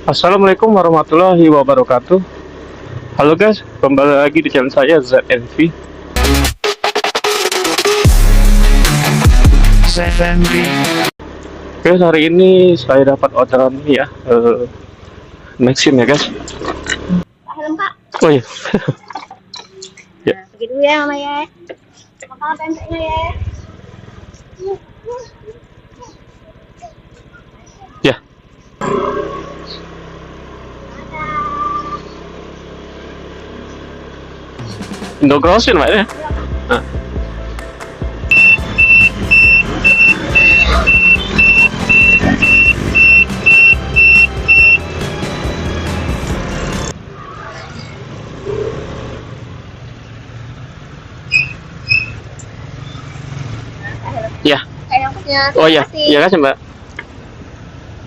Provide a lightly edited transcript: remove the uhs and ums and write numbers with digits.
Assalamualaikum warahmatullahi wabarakatuh. Halo guys, kembali lagi di channel saya ZNV. Oke, hari ini saya dapat orderan ini ya, Maxim ya guys. Helm Pak. Oh iya. Ya. Nah, pergi dulu ya Mama ya. Makan pempeknya ya. Ya. Indo Grocery Pak ya. Nah. Ya. Yang punya. Oh iya, iya kan Mbak.